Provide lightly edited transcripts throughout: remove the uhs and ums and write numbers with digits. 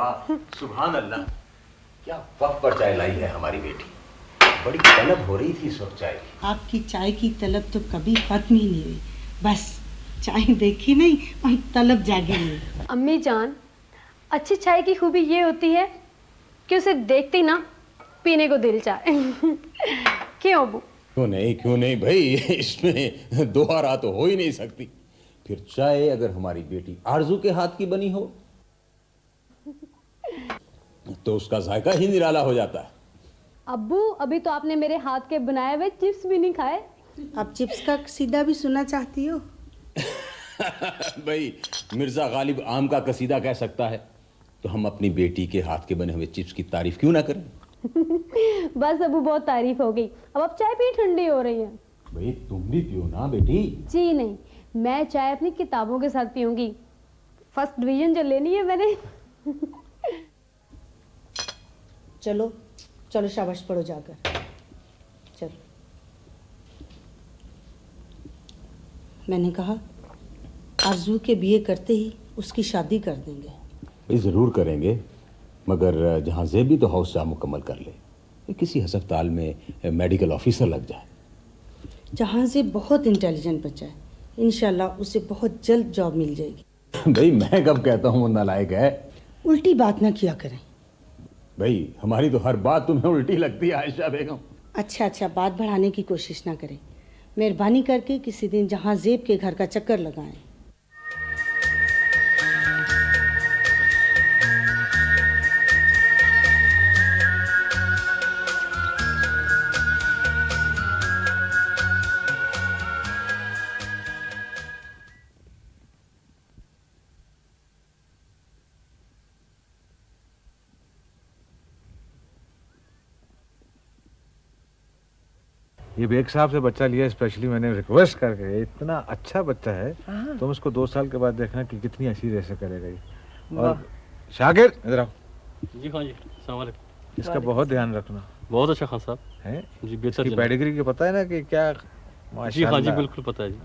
वाह सुभान अल्लाह, क्या वक्त पर चाय लाई है हमारी बेटी। बड़ी तलब हो रही थी इस वक्त चाय की। आपकी चाय की तलब तो कभी खत्म ही नहीं हुई, बस चाय देखी नहीं और तलब जागी नहीं। अम्मी जान, अच्छी चाय की खूबी ये होती है कि उसे देखते ही ना पीने को दिल चाहे। क्यों अबू? क्यों नहीं भाई, इसमें दो रात तो हो ही नहीं सकती। फिर चाय अगर हमारी बेटी आरजू के हाथ की बनी हो तो उसका जायका ही निराला हो जाता है। अब्बू, अभी तो आपने मेरे हाथ के बनाए हुए चिप्स भी नहीं खाए। आप चिप्स का कसीदा भी सुनना चाहती हो? भाई मिर्जा गालिब आम का कसीदा कह सकता है, तो हम अपनी बेटी के हाथ के बने हुए चिप्स की तारीफ क्यों ना करें। बस अबू, बहुत तारीफ हो गई, अब आप चाय पी ठंडी हो रही है। भाई तुम भी पियो ना बेटी। जी नहीं, मैं चाय अपनी किताबों के साथ पीऊंगी। फर्स्ट डिवीजन जो लेनी है मैंने। चलो चलो शाबाश पढ़ो जाकर, चलो। मैंने कहा आरजू के बीए करते ही उसकी शादी कर देंगे। भाई जरूर करेंगे, मगर जहाँ जेब भी तो हाउस जा मुकम्मल कर ले, किसी अस्पताल में मेडिकल ऑफिसर लग जाए। जहाँ से बहुत इंटेलिजेंट बच्चा है, इंशाल्लाह उसे बहुत जल्द जॉब मिल जाएगी। भाई मैं कब कहता हूँ वो नालायक है। उल्टी बात ना किया करें। भाई हमारी तो हर बात तुम्हें उल्टी लगती है आयशा बेगम। अच्छा बात बढ़ाने की कोशिश ना करें। मेहरबानी करके किसी दिन जहाँ जेब के घर का चक्कर लगाएं। ये बेग साहब से बच्चा लिया स्पेशली मैंने रिक्वेस्ट करके। इतना अच्छा बच्चा है, तुम इसको 2 साल के बाद देखना कि कितनी अच्छी रेसे करेगा ये। और शागिर इधर आओ। जी हाँ जी, अस्सलाम वालेकुम। इसका बहुत ध्यान रखना। बहुत अच्छा खान साहब है जी, बेहतर। पेडिग्री के पता है ना कि क्या? जी हाँ जी, बिल्कुल पता है जी।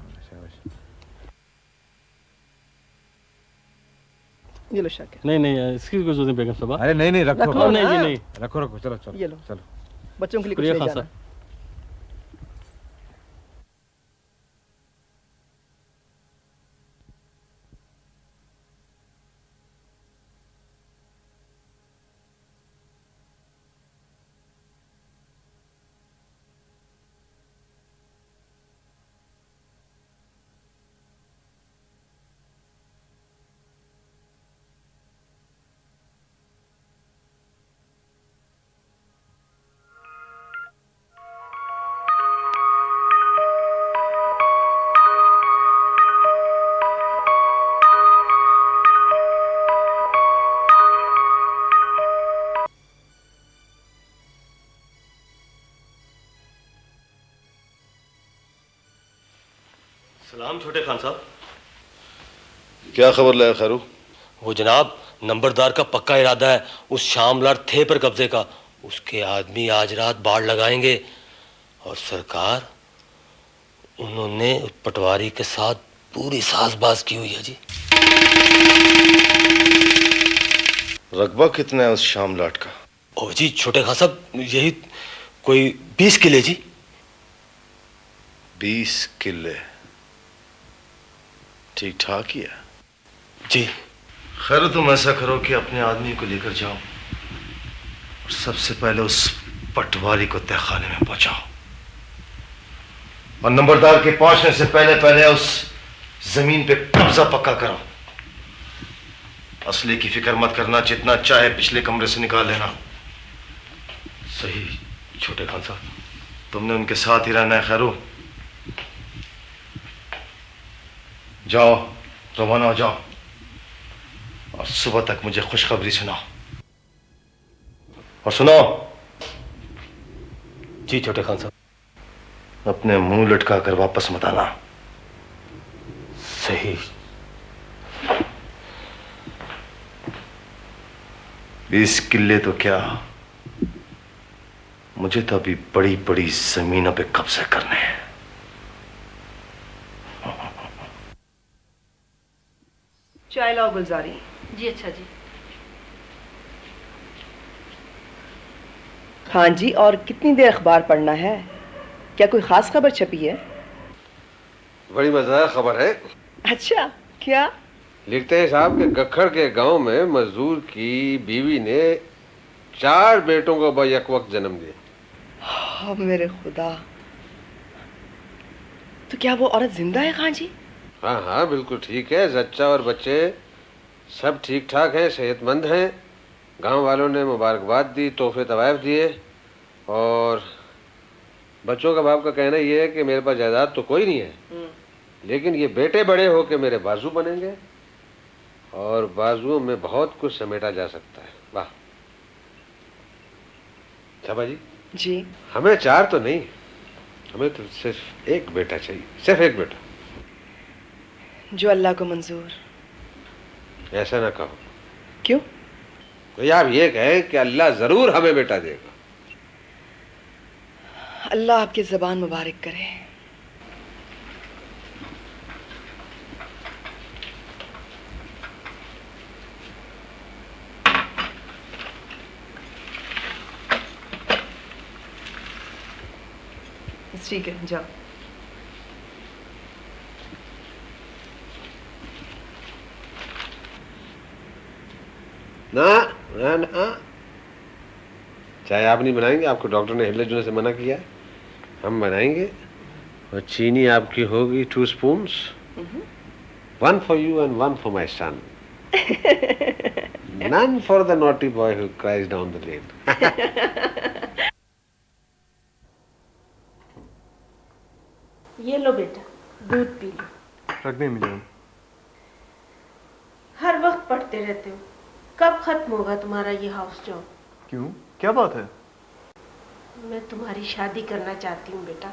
ये लो शाकिर। नहीं इसकी कोई जरूरत नहीं बेगम साहब। अरे नहीं रखो। नहीं जी नहीं, रखो चलो ये लो। चलो बच्चों के लिए कुछ ले जाना। सलाम छोटे खान साहब। क्या खबर लाया खैरू? वो जनाब, नंबरदार का पक्का इरादा है उस शामलार थे पर कब्जे का। उसके आदमी आज रात बाढ़ लगाएंगे और सरकार उन्होंने पटवारी के साथ पूरी साजबाज की हुई है जी। रकबा कितना है उस शामलाट का? ओ जी छोटे खान साहब, यही कोई 20 किले जी। 20 किले? ठीक ठाक ही है जी। खैर तुम ऐसा करो कि अपने आदमी को लेकर जाओ और सबसे पहले उस पटवारी को तहखाने में पहुंचाओ और नंबरदार के पहुंचने से पहले पहले उस जमीन पे कब्जा पक्का करो। असले की फिक्र मत करना, जितना चाहे पिछले कमरे से निकाल लेना। सही छोटे खान साहब। तुमने उनके साथ ही रहना है खैरू। जाओ, रवाना हो जाओ और सुबह तक मुझे खुशखबरी सुनाओ। और सुनो जी छोटे खान साहब। अपने मुंह लटका कर वापस मत आना। सही। 20 किले तो क्या, मुझे तो अभी बड़ी बड़ी जमीनों पे कब्जा करने हैं। चाय लाओ गुलजारी। जी अच्छा जी। हाँ जी, और कितनी देर अखबार पढ़ना है? क्या कोई खास खबर छपी है? बड़ी मजेदार खबर है। अच्छा, क्या? लिखते हैं साहब कि गखड़ के गांव में मजदूर की बीवी ने 4 बेटों को बैक वक्त जन्म दिया। हाँ, मेरे खुदा। तो क्या वो औरत जिंदा है खान जी? हाँ हाँ बिल्कुल ठीक है। जच्चा और बच्चे सब ठीक ठाक हैं, सेहतमंद हैं। गांव वालों ने मुबारकबाद दी, तोहफे तवायफ दिए। और बच्चों का बाप का कहना ये है कि मेरे पास जायदाद तो कोई नहीं है, लेकिन ये बेटे बड़े हो के मेरे बाजू बनेंगे और बाजुओं में बहुत कुछ समेटा जा सकता है। वाह छाबा जी। जी। हमें 4 तो नहीं, हमें तो सिर्फ एक बेटा चाहिए, सिर्फ एक बेटा। जो अल्लाह को मंजूर। ऐसा ना कहो। क्यों? तो आप ये कहें कि अल्लाह जरूर हमें बेटा देगा। अल्लाह आपकी ज़बान मुबारक करे। ठीक है, जाओ। ना ना ना, चाय आप नहीं बनाएंगे, आपको डॉक्टर ने हिले जुलने से मना किया है। हम बनाएंगे और चीनी आपकी होगी 2 spoons, 1 for you and 1 for my son. None for the naughty boy who cries down the lane. ये लो बेटा, दूध पी लो। रख दे मिजान। हर वक्त पढ़ते रहते हो, कब खत्म होगा तुम्हारा ये हाउस जॉब? क्यों, क्या बात है? मैं तुम्हारी शादी करना चाहती हूँ बेटा।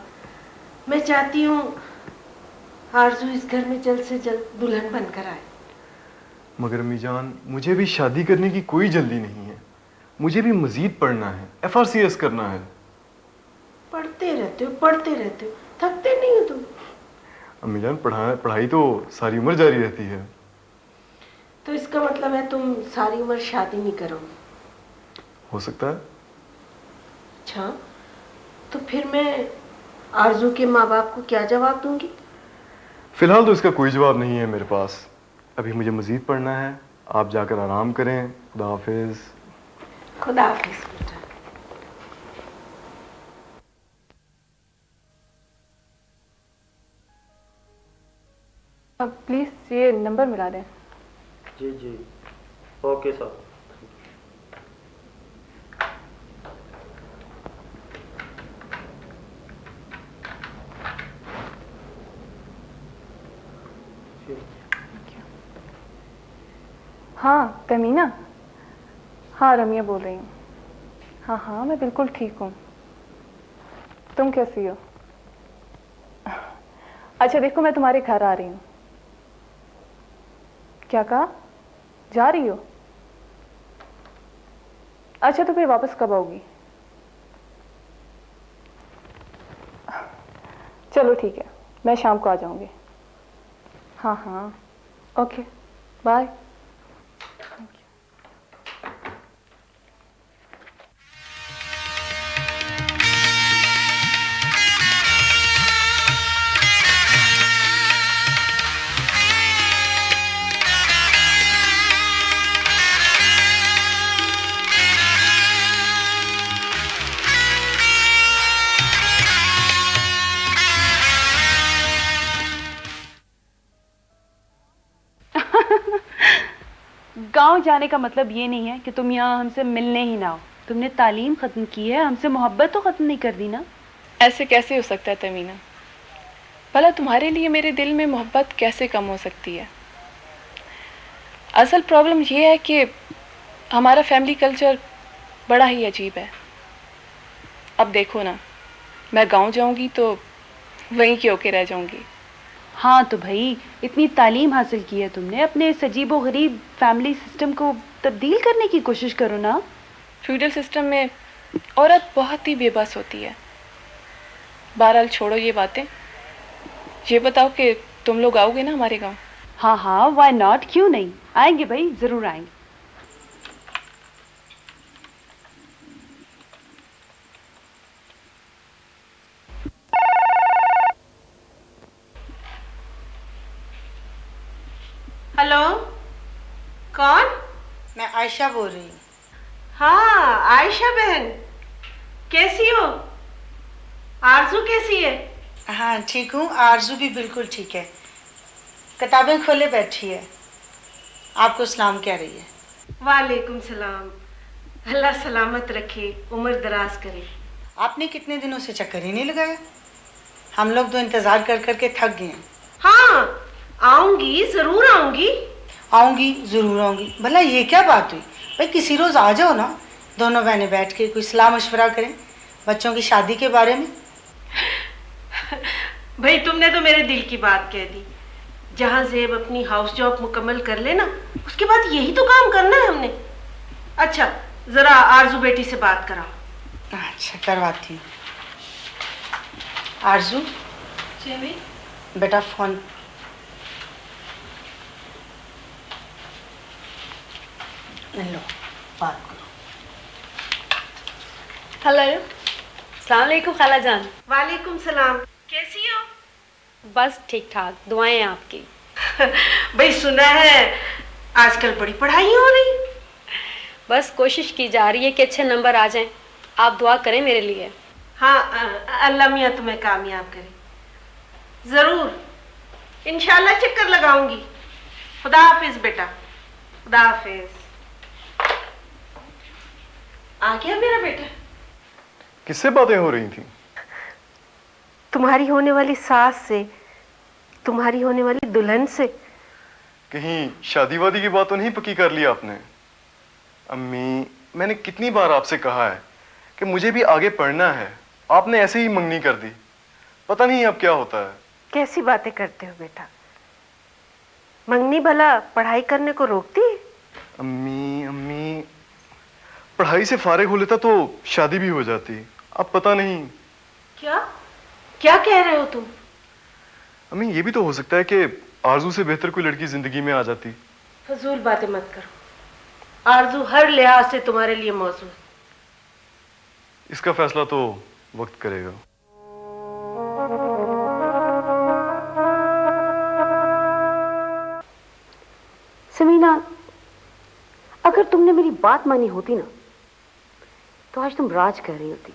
मैं चाहती हूँ आरजू इस घर में जल्द से जल्द दुल्हन बनकर आए। मगर मिजान, मुझे भी शादी करने की कोई जल्दी नहीं है। मुझे भी मजीद पढ़ना है, FRCS करना है। पढ़ते रहते हो, थकते नहीं हो तुम? अम्मी जान, पढ़ाई तो सारी उम्र जारी रहती है। तो इसका मतलब है तुम सारी उम्र शादी नहीं करोगे? हो सकता है। अच्छा, तो फिर मैं आरजू के माँ बाप को क्या जवाब दूंगी? फिलहाल तो इसका कोई जवाब नहीं है मेरे पास। अभी मुझे मजीद पढ़ना है। आप जाकर आराम करें। खुदा हाफिज। खुदा हाफिज बेटा। अब प्लीज ये नंबर मिला दें। जी जी, ओके सर। हाँ तमीना। हाँ रमिया बोल रही हूँ। हाँ हाँ मैं बिल्कुल ठीक हूँ। तुम कैसी हो? अच्छा देखो, मैं तुम्हारे घर आ रही हूँ। क्या कहा? जा रही हो? अच्छा तो फिर वापस कब आओगी? चलो ठीक है, मैं शाम को आ जाऊंगी। हाँ हाँ ओके बाय। गांव जाने का मतलब ये नहीं है कि तुम यहाँ हमसे मिलने ही ना हो। तुमने तालीम ख़त्म की है, हमसे मोहब्बत तो ख़त्म नहीं कर दी ना। ऐसे कैसे हो सकता है तमीना? भला तुम्हारे लिए मेरे दिल में मोहब्बत कैसे कम हो सकती है? असल प्रॉब्लम ये है कि हमारा फैमिली कल्चर बड़ा ही अजीब है। अब देखो ना, मैं गांव जाऊंगी तो वहीं के होके रह जाऊंगी। हाँ तो भाई इतनी तालीम हासिल की है तुमने, अपने इस अजीबो गरीब फैमिली सिस्टम को तब्दील करने की कोशिश करो ना। फ्यूडल सिस्टम में औरत बहुत ही बेबस होती है। बहरहाल छोड़ो ये बातें। ये बताओ कि तुम लोग आओगे ना हमारे गांव? हाँ हाँ व्हाई नॉट, क्यों नहीं आएंगे भाई, ज़रूर आएंगे। हेलो, कौन? मैं आयशा बोल रही हूँ। हाँ आयशा बहन, कैसी हो? आरजू कैसी है? हाँ ठीक हूँ, आरजू भी बिल्कुल ठीक है। किताबें खोले बैठी है, आपको सलाम कह रही है। वालेकुम सलाम। अल्लाह सलामत रखे, उम्र दराज करे। आपने कितने दिनों से चक्कर ही नहीं लगाया। हम लोग तो इंतजार कर कर के थक गए हैं। हाँ आऊंगी, जरूर आऊंगी। आऊंगी जरूर आऊंगी, भला ये क्या बात हुई? भाई किसी रोज आ जाओ ना, दोनों बहनें बैठ के कोई सलाह मशवरा करें बच्चों की शादी के बारे में। भाई तुमने तो मेरे दिल की बात कह दी। जहां ज़ेब अपनी हाउस जॉब मुकम्मल कर लेना, उसके बाद यही तो काम करना है हमने। अच्छा जरा आरजू बेटी से बात कराओ। अच्छा करवाती हूँ। आरजू जी बेटा फोन। लो बात करो। हेलो, अस्सलाम वालेकुम खाला जान। वालेकुम सलाम, कैसी हो? बस ठीक ठाक, दुआएं हैं आपकी। भाई सुना है आजकल बड़ी पढ़ाई हो रही। बस कोशिश की जा रही है कि अच्छे नंबर आ जाएं। आप दुआ करें मेरे लिए। हाँ अल्लाह मियाँ तुम्हें कामयाब करे। जरूर इंशाल्लाह चक्कर लगाऊंगी। खुदा हाफिज बेटा, खुदा हाफिज। आ गया मेरा बेटा। किससे बातें हो रही थी? तुम्हारी होने वाली सास से, तुम्हारी होने वाली दुल्हन से। कहीं शादी वादी की बात तो नहीं पक्की कर लिया आपने? अम्मी, मैंने कितनी बार आपसे कहा है कि मुझे भी आगे पढ़ना है, आपने ऐसे ही मंगनी कर दी। पता नहीं अब क्या होता है। कैसी बातें करते हो बेटा? मंगनी भला पढ़ाई करने को रोकती है? अम्मी अम्मी, पढ़ाई से फारिग हो लेता तो शादी भी हो जाती। अब पता नहीं। क्या क्या कह रहे हो तुम? अम्मी ये भी तो हो सकता है कि आरजू से बेहतर कोई लड़की जिंदगी में आ जाती। फजूल बातें मत करो। आरजू हर लिहाज से तुम्हारे लिए मौजूद है। इसका फैसला तो वक्त करेगा। समीना, अगर तुमने मेरी बात मानी होती ना, तो आज तुम राज कर रही होती।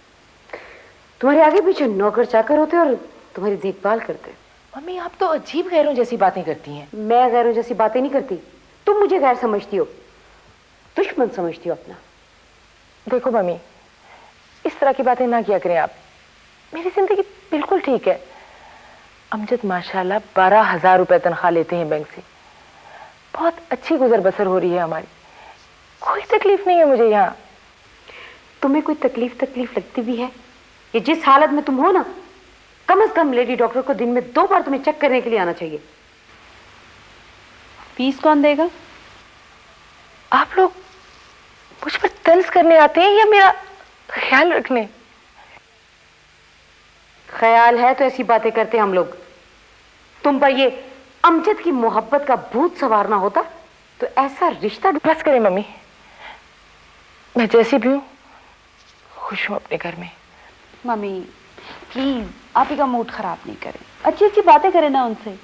तुम्हारे आगे पीछे नौकर चाकर होते और तुम्हारी देखभाल करते। मम्मी आप तो अजीब गैरों जैसी बातें करती हैं। मैं गैरों जैसी बातें नहीं करती, तुम मुझे गैर समझती हो, दुश्मन समझती हो अपना। देखो मम्मी, इस तरह की बातें ना किया करें आप। मेरी जिंदगी बिल्कुल ठीक है। अमजद माशाल्लाह 12,000 रुपए तनख्वाह लेते हैं बैंक से। बहुत अच्छी गुजर बसर हो रही है हमारी। कोई तकलीफ नहीं है मुझे यहाँ। तुम्हें कोई तकलीफ लगती भी है? ये जिस हालत में तुम हो ना, कम से कम लेडी डॉक्टर को दिन में 2 बार तुम्हें चेक करने के लिए आना चाहिए। फीस कौन देगा? आप लोग मुझ पर तंज करने आते हैं या मेरा ख्याल रखने? ख्याल है तो ऐसी बातें करते हम लोग। तुम पर ये अमजद की मोहब्बत का भूत सवार ना होता तो ऐसा रिश्ता। बस करें मम्मी, मैं जैसी भी हूँ खुश हूँ अपने घर में। मम्मी प्लीज आप ही का मूड खराब नहीं करें, अच्छी अच्छी बातें करें ना उनसे।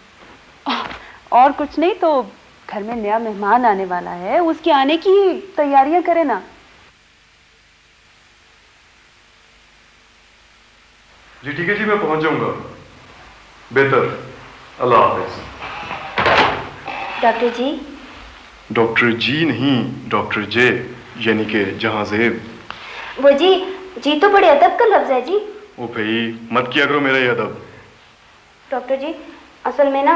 और कुछ नहीं तो घर में नया मेहमान आने वाला है, उसके आने की तैयारियां करें ना। जी ठीक है जी, मैं पहुंच जाऊंगा। बेहतर, अल्लाह हाफिज। डॉक्टर जी? डॉक्टर जी नहीं, डॉक्टर जे, यानी कि जहां ज़ेब। वो जी तो बड़े अदब का लफ्ज है जी। ओ भाई मत किया करो मेरा ये अदब। डॉक्टर जी असल में ना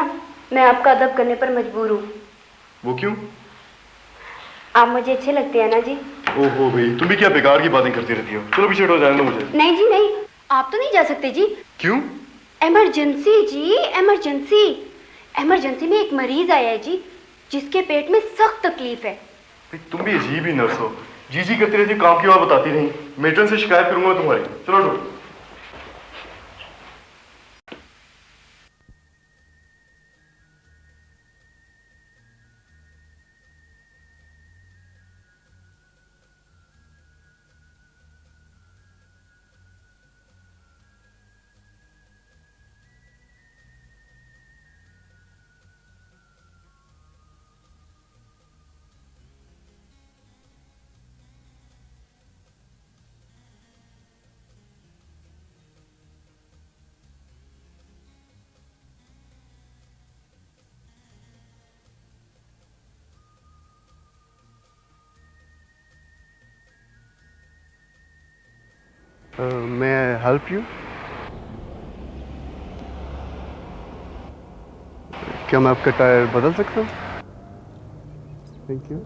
मैं आपका अदब करने पर मजबूर हूँ। वो क्यों? आप मुझे अच्छे लगते हैं ना जी। ओहो भाई, तुम भी क्या बेकार की बातें करती रहती हो। चलो पीछे हटो, जाने दो मुझे। नहीं जी नहीं, आप तो नहीं जा सकते जी। क्यों? इमरजेंसी जी, इमरजेंसी। इमरजेंसी में एक मरीज आया है जी, जिसके पेट में सख्त तकलीफ है। तुम भी अजीब ही नर्स हो, जी जी करती रहती, काम की बात बताती नहीं। मेट्रन से शिकायत करूंगा तुम्हारी। चलो उठो। मे आई हेल्प यू? क्या मैं आपका टायर बदल सकता हूँ? Thank you.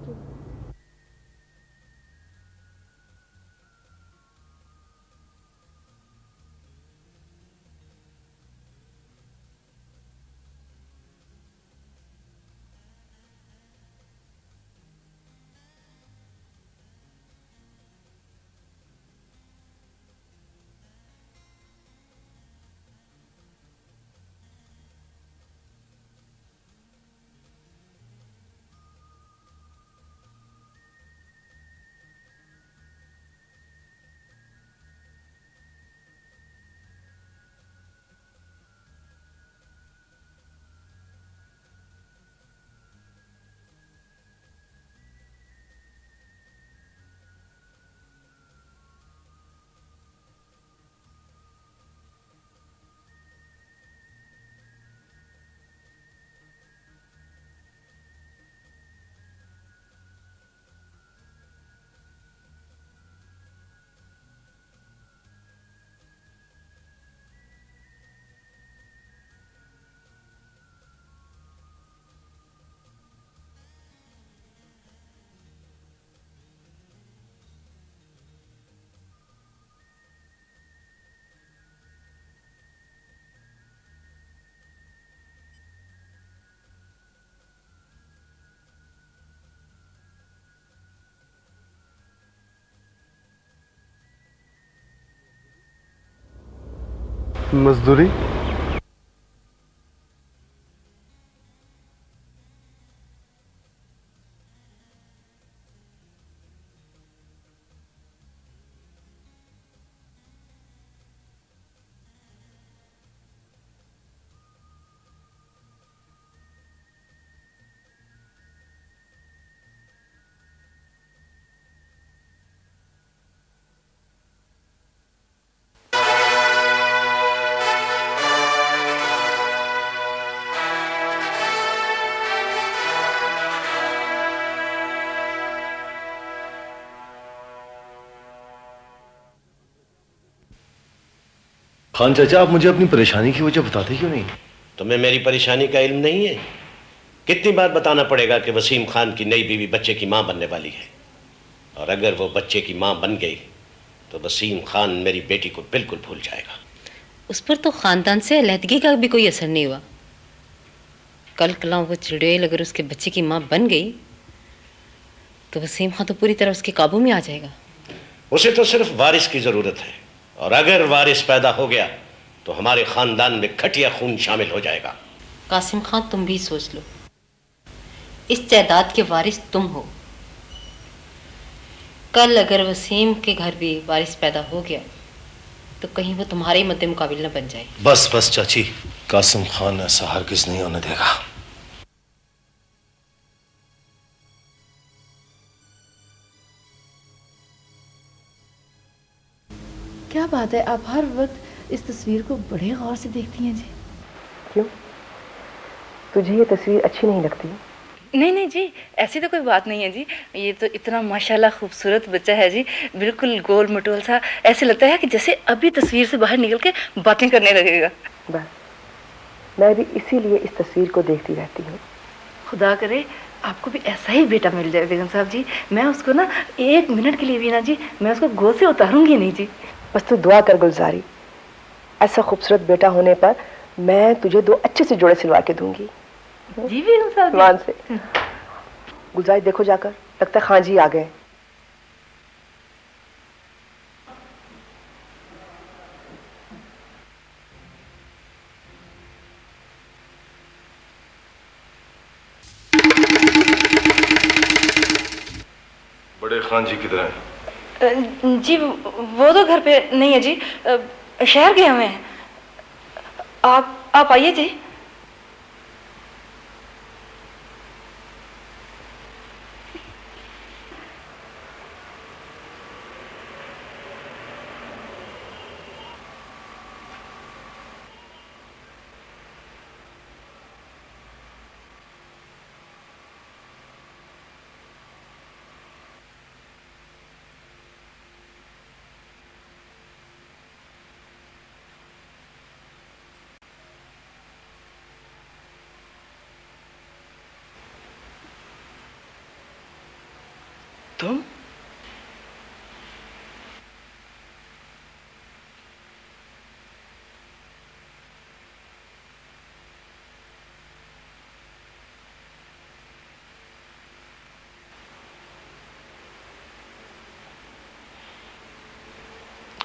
मजदूरी? खान चाचा, आप मुझे अपनी परेशानी की वजह बताते क्यों नहीं? तुम्हें मेरी परेशानी का इल्म नहीं है? कितनी बार बताना पड़ेगा कि वसीम खान की नई बीवी बच्चे की मां बनने वाली है, और अगर वो बच्चे की मां बन गई तो वसीम खान मेरी बेटी को बिल्कुल भूल जाएगा। उस पर तो खानदान से अलहदगी का भी कोई असर नहीं हुआ। कल कला वो चुड़ैल अगर उसके बच्चे की मां बन गई तो वसीम खान तो पूरी तरह उसके काबू में आ जाएगा। उसे तो सिर्फ वारिस की जरूरत है, और अगर वारिस पैदा हो गया तो हमारे खानदान में घटिया खून शामिल हो जाएगा। कासिम खान, तुम भी सोच लो, इस जायदाद के वारिस तुम हो। कल अगर वसीम के घर भी वारिस पैदा हो गया तो कहीं वो तुम्हारे मद्दे मुकाबिल न बन जाए। बस बस चाची, कासिम खान ऐसा हरगिज नहीं होने देगा। क्या बात है, आप हर वक्त इस तस्वीर को बड़े गौर से देखती हैं जी। क्यों, तुझे ये तस्वीर अच्छी नहीं लगती? नहीं नहीं जी, ऐसी तो कोई बात नहीं है जी। ये तो इतना माशाल्लाह खूबसूरत बच्चा है जी, बिल्कुल गोल मटोल सा, ऐसे लगता है कि जैसे अभी तस्वीर से बाहर निकल के बातें करने लगेगा। बस, मैं भी इसीलिए इस तस्वीर को देखती रहती हूँ। खुदा करे आपको भी ऐसा ही बेटा मिल जाए बेगम साहब जी। मैं उसको ना एक मिनट के लिए भी ना जी, मैं उसको गोद से उतारूंगी नहीं जी। बस तू दुआ कर गुलजारी, ऐसा खूबसूरत बेटा होने पर मैं तुझे 2 अच्छे से जोड़े सिलवा के दूंगी जी बेगम साहब मान से। गुलजारी देखो जाकर, लगता है खान जी आ गए। बड़े खान जी किधर हैं? जी वो तो घर पे नहीं है जी, शहर गए हुए हैं। आप आइए जी। तुम?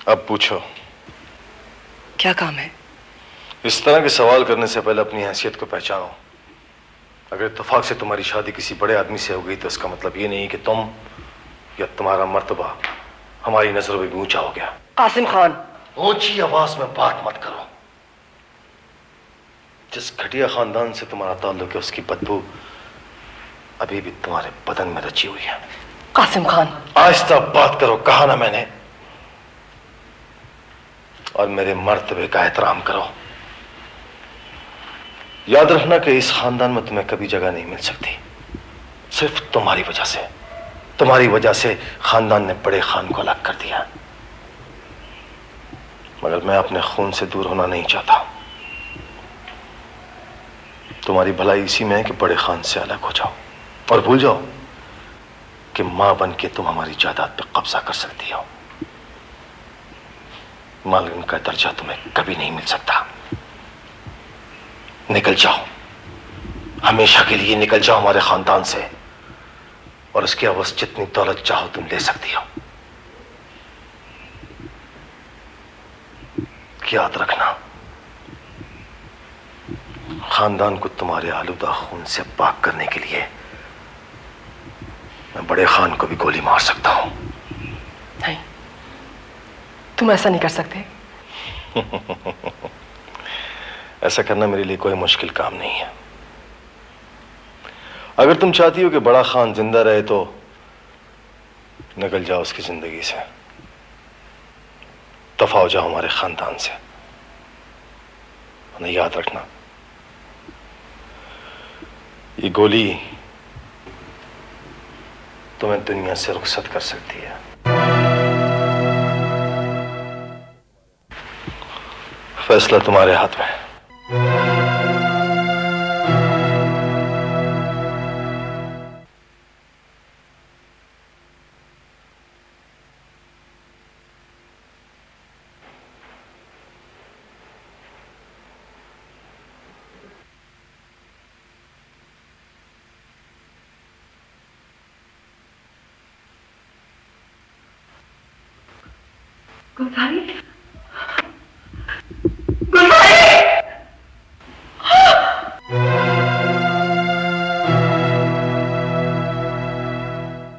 अब पूछो। क्या काम है? इस तरह के सवाल करने से पहले अपनी हैसियत को पहचानो। अगर इत्तेफाक से तुम्हारी शादी किसी बड़े आदमी से हो गई तो इसका मतलब ये नहीं कि तुम या तुम्हारा मर्तबा हमारी नजरों में भी ऊंचा हो गया। कासिम खान, ऊंची आवाज में बात मत करो। जिस घटिया खानदान से तुम्हारा ताल्लुक है उसकी बदबू अभी भी तुम्हारे बदन में रची हुई है। कासिम खान, आहिस्ता बात करो, कहा ना मैंने। और मेरे मर्तबे का एहतराम करो। याद रखना कि इस खानदान में तुम्हें कभी जगह नहीं मिल सकती, सिर्फ तुम्हारी वजह से। तुम्हारी वजह से खानदान ने बड़े खान को अलग कर दिया, मगर मैं अपने खून से दूर होना नहीं चाहता। तुम्हारी भलाई इसी में है कि बड़े खान से अलग हो जाओ और भूल जाओ कि मां बन के तुम हमारी जायदाद पर कब्जा कर सकती हो। मालकिन का दर्जा तुम्हें कभी नहीं मिल सकता। निकल जाओ, हमेशा के लिए निकल जाओ हमारे खानदान से, और उसके अवश्य जितनी दौलत चाहो तुम ले सकती हो। याद रखना, खानदान को तुम्हारे आलूदा खून से पाक करने के लिए मैं बड़े खान को भी गोली मार सकता हूं। नहीं, तुम ऐसा नहीं कर सकते। ऐसा करना मेरे लिए कोई मुश्किल काम नहीं है। अगर तुम चाहती हो कि बड़ा खान जिंदा रहे तो निकल जाओ उसकी जिंदगी से, दफा हो जाओ हमारे खानदान से। उन्हें याद रखना, ये गोली तुम्हें दुनिया से रुखसत कर सकती है। फैसला तुम्हारे हाथ में है। गुलजारी,